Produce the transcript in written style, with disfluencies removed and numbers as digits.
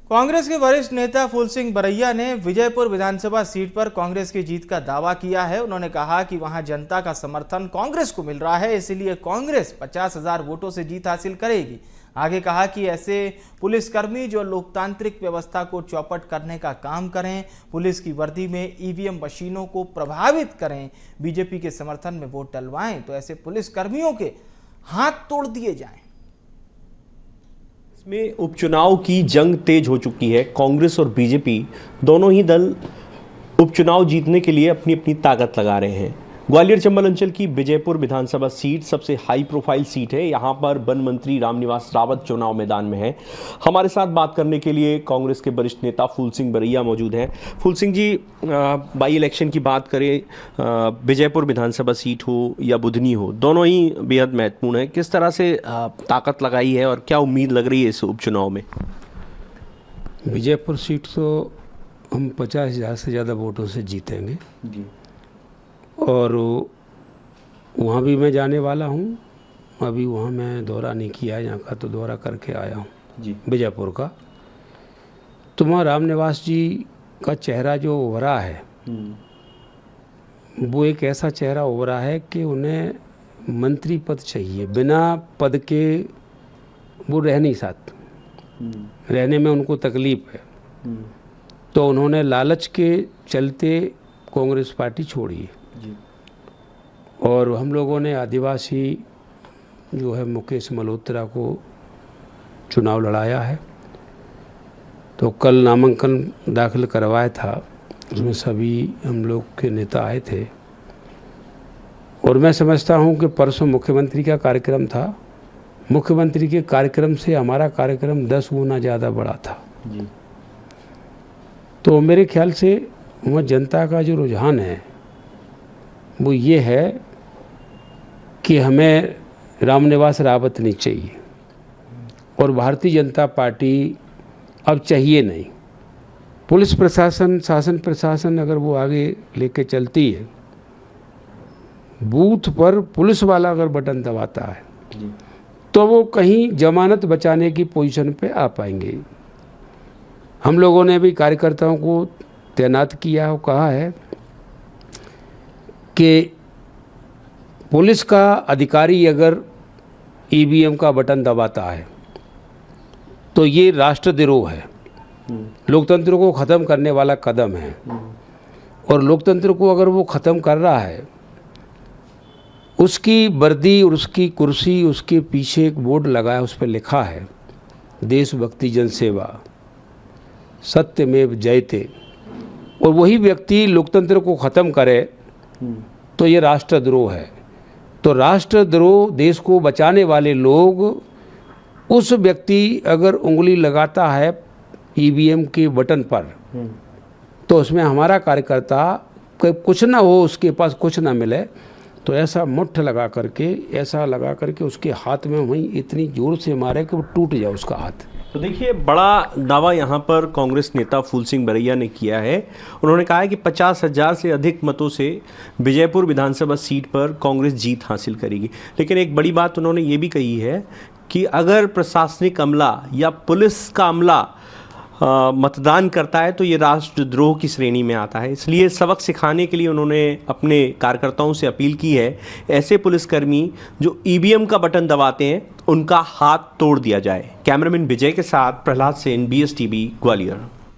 कांग्रेस के वरिष्ठ नेता फूल सिंह बरैया ने विजयपुर विधानसभा सीट पर कांग्रेस की जीत का दावा किया है। उन्होंने कहा कि वहां जनता का समर्थन कांग्रेस को मिल रहा है, इसलिए कांग्रेस 50,000 वोटों से जीत हासिल करेगी। आगे कहा कि ऐसे पुलिसकर्मी जो लोकतांत्रिक व्यवस्था को चौपट करने का काम करें, पुलिस की वर्दी में ईवीएम मशीनों को प्रभावित करें, बीजेपी के समर्थन में वोट डलवाएं, तो ऐसे पुलिसकर्मियों के हाथ तोड़ दिए जाएं। में उपचुनाव की जंग तेज हो चुकी है। कांग्रेस और बीजेपी दोनों ही दल उपचुनाव जीतने के लिए अपनी अपनी ताकत लगा रहे हैं। ग्वालियर चंबल अंचल की विजयपुर विधानसभा सीट सबसे हाई प्रोफाइल सीट है। यहां पर वन मंत्री रामनिवास रावत चुनाव मैदान में हैं। हमारे साथ बात करने के लिए कांग्रेस के वरिष्ठ नेता फूल सिंह बरैया मौजूद हैं। फूल सिंह जी, बाई इलेक्शन की बात करें, विजयपुर विधानसभा सीट हो या बुधनी हो, दोनों ही बेहद महत्वपूर्ण है। किस तरह से ताकत लगाई है और क्या उम्मीद लग रही है इस उपचुनाव में? विजयपुर सीट तो हम 50,000 से ज़्यादा वोटों से जीतेंगे जी। और वहाँ भी मैं जाने वाला हूँ। अभी वहाँ मैं दौरा नहीं किया, यहाँ का तो दौरा करके आया हूँ जी, विजयपुर का। तो वहाँ रामनिवास जी का चेहरा जो उभरा है, वो एक ऐसा चेहरा उभरा है कि उन्हें मंत्री पद चाहिए। बिना पद के वो रह नहीं सकते, रहने में उनको तकलीफ है। तो उन्होंने लालच के चलते कांग्रेस पार्टी छोड़ी और हम लोगों ने आदिवासी जो है मुकेश मल्होत्रा को चुनाव लड़ाया है। तो कल नामांकन दाखिल करवाया था, उसमें सभी हम लोग के नेता आए थे। और मैं समझता हूं कि परसों मुख्यमंत्री का कार्यक्रम था। मुख्यमंत्री के कार्यक्रम से हमारा कार्यक्रम 10 गुना ज़्यादा बड़ा था जी। तो मेरे ख्याल से वह जनता का जो रुझान है वो ये है कि हमें रामनिवास रावत नहीं चाहिए और भारतीय जनता पार्टी अब चाहिए नहीं। पुलिस प्रशासन, शासन प्रशासन अगर वो आगे लेके चलती है, बूथ पर पुलिस वाला अगर बटन दबाता है तो वो कहीं जमानत बचाने की पोजीशन पे आ पाएंगे। हम लोगों ने भी कार्यकर्ताओं को तैनात किया और कहा है कि पुलिस का अधिकारी अगर ईवीएम का बटन दबाता है तो ये राष्ट्रद्रोह है, लोकतंत्र को ख़त्म करने वाला कदम है। और लोकतंत्र को अगर वो ख़त्म कर रहा है, उसकी वर्दी और उसकी कुर्सी, उसके पीछे एक बोर्ड लगा है, उस पर लिखा है देशभक्ति जनसेवा सत्यमेव जयते, और वही व्यक्ति लोकतंत्र को ख़त्म करे तो ये राष्ट्रद्रोह है। तो राष्ट्रद्रोह, देश को बचाने वाले लोग, उस व्यक्ति अगर उंगली लगाता है ईवीएम के बटन पर तो उसमें हमारा कार्यकर्ता कुछ ना हो, उसके पास कुछ ना मिले, तो ऐसा मुट्ठ लगा करके, ऐसा लगा करके उसके हाथ में वहीं इतनी जोर से मारे कि वो टूट जाए उसका हाथ। तो देखिए, बड़ा दावा यहाँ पर कांग्रेस नेता फूल सिंह बरैया ने किया है। उन्होंने कहा है कि 50,000 से अधिक मतों से विजयपुर विधानसभा सीट पर कांग्रेस जीत हासिल करेगी। लेकिन एक बड़ी बात उन्होंने ये भी कही है कि अगर प्रशासनिक अमला या पुलिस का अमला मतदान करता है तो ये राष्ट्रद्रोह की श्रेणी में आता है। इसलिए सबक सिखाने के लिए उन्होंने अपने कार्यकर्ताओं से अपील की है, ऐसे पुलिसकर्मी जो ईवीएम का बटन दबाते हैं उनका हाथ तोड़ दिया जाए। कैमरामैन विजय के साथ प्रहलाद सेन, BSTV, ग्वालियर।